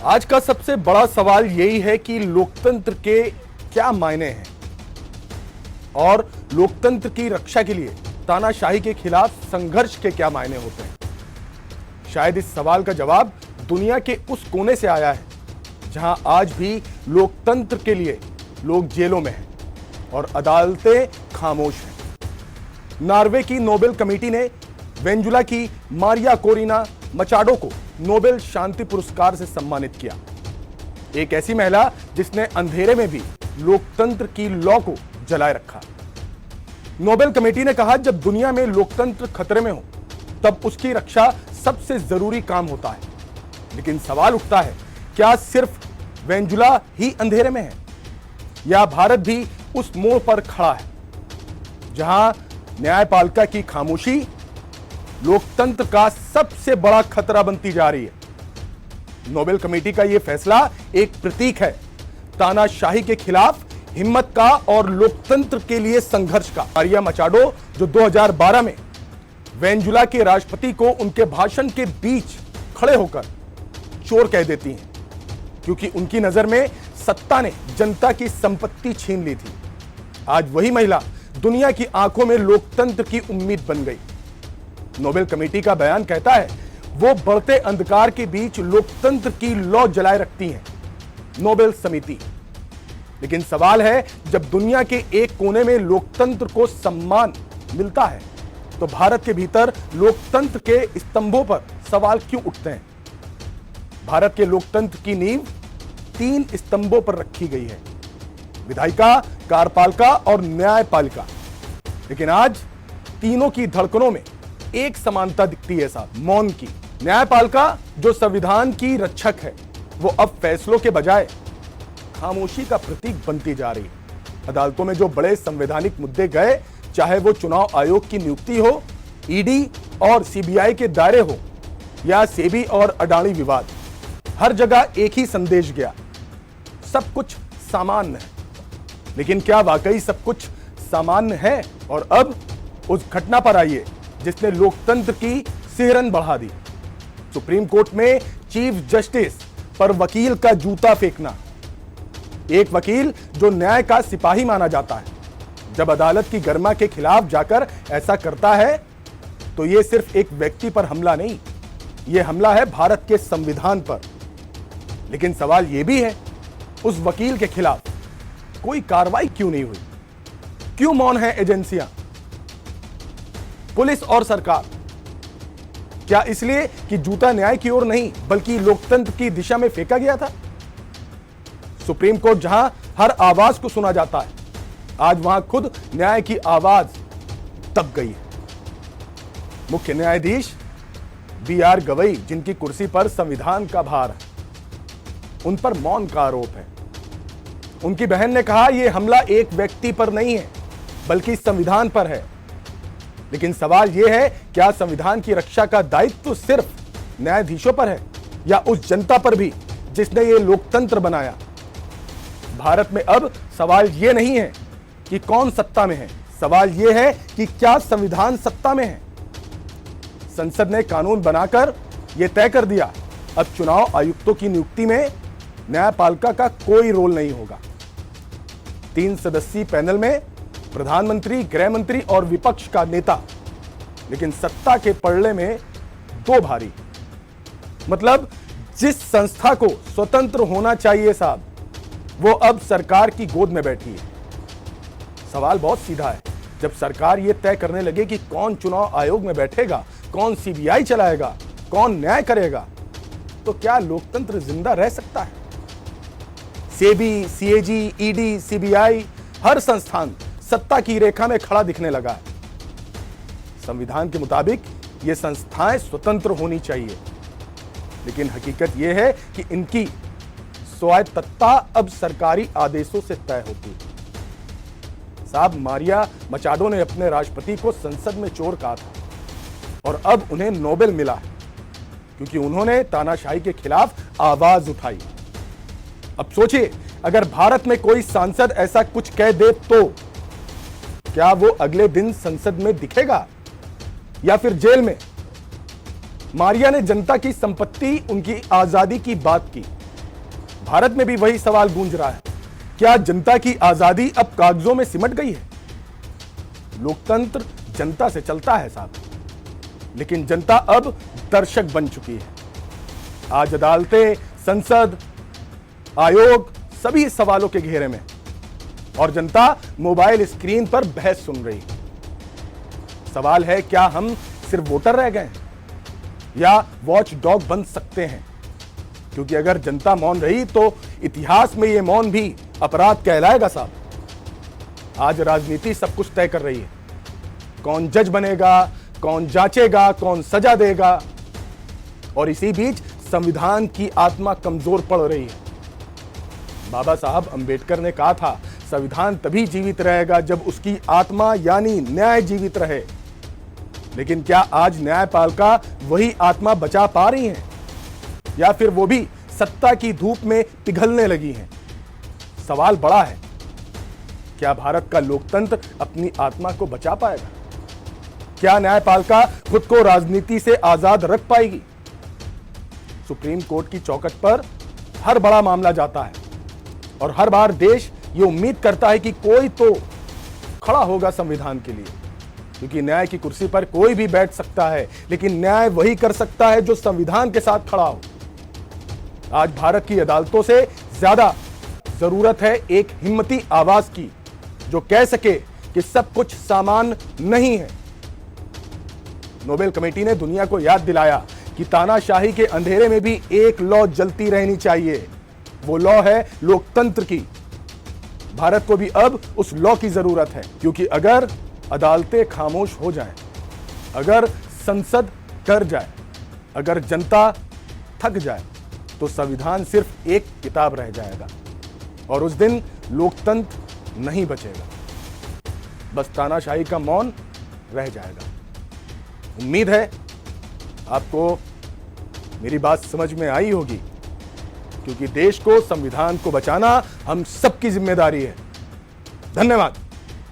आज का सबसे बड़ा सवाल यही है कि लोकतंत्र के क्या मायने हैं और लोकतंत्र की रक्षा के लिए तानाशाही के खिलाफ संघर्ष के क्या मायने होते हैं। शायद इस सवाल का जवाब दुनिया के उस कोने से आया है जहां आज भी लोकतंत्र के लिए लोग जेलों में हैं और अदालतें खामोश हैं। नॉर्वे की नोबेल कमेटी ने वेनेजुएला की मारिया कोरिना मचाडो को नोबेल शांति पुरस्कार से सम्मानित किया। एक ऐसी महिला जिसने अंधेरे में भी लोकतंत्र की लौ को जलाए रखा। नोबेल कमेटी ने कहा, जब दुनिया में लोकतंत्र खतरे में हो तब उसकी रक्षा सबसे जरूरी काम होता है। लेकिन सवाल उठता है, क्या सिर्फ वेनेजुएला ही अंधेरे में है या भारत भी उस मोड़ पर खड़ा है जहां न्यायपालिका की खामोशी लोकतंत्र का सबसे बड़ा खतरा बनती जा रही है। नोबेल कमेटी का यह फैसला एक प्रतीक है तानाशाही के खिलाफ हिम्मत का और लोकतंत्र के लिए संघर्ष का। मारिया मचाडो जो 2012 में वेनेजुएला के राष्ट्रपति को उनके भाषण के बीच खड़े होकर चोर कह देती हैं क्योंकि उनकी नजर में सत्ता ने जनता की संपत्ति छीन ली थी। आज वही महिला दुनिया की आंखों में लोकतंत्र की उम्मीद बन गई। नोबेल कमेटी का बयान कहता है, वो बढ़ते अंधकार के बीच लोकतंत्र की लौ जलाए रखती हैं, नोबेल समिति। लेकिन सवाल है, जब दुनिया के एक कोने में लोकतंत्र को सम्मान मिलता है तो भारत के भीतर लोकतंत्र के स्तंभों पर सवाल क्यों उठते हैं। भारत के लोकतंत्र की नींव 3 स्तंभों पर रखी गई है, विधायिका, कार्यपालिका और न्यायपालिका। लेकिन आज तीनों की धड़कनों में एक समानता दिखती है साहब, मौन की। न्यायपालिका जो संविधान की रक्षक है, वो अब फैसलों के बजाय खामोशी का प्रतीक बनती जा रही है। अदालतों में जो बड़े संवैधानिक मुद्दे गए, चाहे वो चुनाव आयोग की नियुक्ति हो, ईडी और सीबीआई के दायरे हो या सेबी और अडानी विवाद, हर जगह एक ही संदेश गया, सब कुछ सामान्य है। लेकिन क्या वाकई सब कुछ सामान्य है? और अब उस घटना पर आइए जिसने लोकतंत्र की सिहरन बढ़ा दी। सुप्रीम कोर्ट में चीफ जस्टिस पर वकील का जूता फेंकना। एक वकील जो न्याय का सिपाही माना जाता है, जब अदालत की गरिमा के खिलाफ जाकर ऐसा करता है तो यह सिर्फ एक व्यक्ति पर हमला नहीं, यह हमला है भारत के संविधान पर। लेकिन सवाल यह भी है, उस वकील के खिलाफ कोई कार्रवाई क्यों नहीं हुई? क्यों मौन है एजेंसियां, पुलिस और सरकार? क्या इसलिए कि जूता न्याय की ओर नहीं बल्कि लोकतंत्र की दिशा में फेंका गया था? सुप्रीम कोर्ट जहां हर आवाज को सुना जाता है, आज वहां खुद न्याय की आवाज दब गई है। मुख्य न्यायाधीश BR गवई, जिनकी कुर्सी पर संविधान का भार है, उन पर मौन का आरोप है। उनकी बहन ने कहा, यह हमला एक व्यक्ति पर नहीं है बल्कि संविधान पर है। लेकिन सवाल यह है, क्या संविधान की रक्षा का दायित्व सिर्फ न्यायाधीशों पर है या उस जनता पर भी जिसने यह लोकतंत्र बनाया? भारत में अब सवाल यह नहीं है कि कौन सत्ता में है, सवाल यह है कि क्या संविधान सत्ता में है। संसद ने कानून बनाकर यह तय कर दिया, अब चुनाव आयुक्तों की नियुक्ति में न्यायपालिका का कोई रोल नहीं होगा। 3 सदस्यीय पैनल में प्रधानमंत्री, गृह मंत्री और विपक्ष का नेता, लेकिन सत्ता के पलड़े में 2 भारी। मतलब जिस संस्था को स्वतंत्र होना चाहिए साहब, वो अब सरकार की गोद में बैठी है। सवाल बहुत सीधा है, जब सरकार यह तय करने लगे कि कौन चुनाव आयोग में बैठेगा, कौन सीबीआई चलाएगा, कौन न्याय करेगा, तो क्या लोकतंत्र जिंदा रह सकता है? सेबी, सीएजी, ईडी, सीबीआई, हर संस्थान सत्ता की रेखा में खड़ा दिखने लगा है। संविधान के मुताबिक ये संस्थाएं स्वतंत्र होनी चाहिए, लेकिन हकीकत यह है कि इनकी स्वायत्तता अब सरकारी आदेशों से तय होती है। साहब, मारिया मचाडो ने अपने राष्ट्रपति को संसद में चोर कहा था और अब उन्हें नोबेल मिला है क्योंकि उन्होंने तानाशाही के खिलाफ आवाज उठाई। अब सोचिए, अगर भारत में कोई सांसद ऐसा कुछ कह दे तो क्या वो अगले दिन संसद में दिखेगा या फिर जेल में? मारिया ने जनता की संपत्ति, उनकी आजादी की बात की, भारत में भी वही सवाल गूंज रहा है, क्या जनता की आजादी अब कागजों में सिमट गई है? लोकतंत्र जनता से चलता है साहब, लेकिन जनता अब दर्शक बन चुकी है। आज अदालतें, संसद, आयोग सभी सवालों के घेरे में, और जनता मोबाइल स्क्रीन पर बहस सुन रही है। सवाल है, क्या हम सिर्फ वोटर रह गए हैं या वॉच डॉग बन सकते हैं? क्योंकि अगर जनता मौन रही तो इतिहास में यह मौन भी अपराध कहलाएगा साहब। आज राजनीति सब कुछ तय कर रही है, कौन जज बनेगा, कौन जांचेगा, कौन सजा देगा, और इसी बीच संविधान की आत्मा कमजोर पड़ रही है। बाबा साहब अंबेडकर ने कहा था, संविधान तभी जीवित रहेगा जब उसकी आत्मा यानी न्याय जीवित रहे। लेकिन क्या आज न्यायपालिका वही आत्मा बचा पा रही है, या फिर वो भी सत्ता की धूप में पिघलने लगी हैं? सवाल बड़ा है, क्या भारत का लोकतंत्र अपनी आत्मा को बचा पाएगा? क्या न्यायपालिका खुद को राजनीति से आजाद रख पाएगी? सुप्रीम कोर्ट की चौखट पर हर बड़ा मामला जाता है और हर बार देश ये उम्मीद करता है कि कोई तो खड़ा होगा संविधान के लिए, क्योंकि न्याय की कुर्सी पर कोई भी बैठ सकता है, लेकिन न्याय वही कर सकता है जो संविधान के साथ खड़ा हो। आज भारत की अदालतों से ज्यादा जरूरत है एक हिम्मती आवाज की, जो कह सके कि सब कुछ सामान्य नहीं है। नोबेल कमेटी ने दुनिया को याद दिलाया कि तानाशाही के अंधेरे में भी एक लौ जलती रहनी चाहिए। वो लौ है लोकतंत्र की। भारत को भी अब उस लौ की जरूरत है, क्योंकि अगर अदालतें खामोश हो जाएं, अगर संसद कर जाए, अगर जनता थक जाए, तो संविधान सिर्फ एक किताब रह जाएगा और उस दिन लोकतंत्र नहीं बचेगा, बस तानाशाही का मौन रह जाएगा। उम्मीद है आपको मेरी बात समझ में आई होगी, क्योंकि देश को, संविधान को बचाना हम सबकी जिम्मेदारी है। धन्यवाद।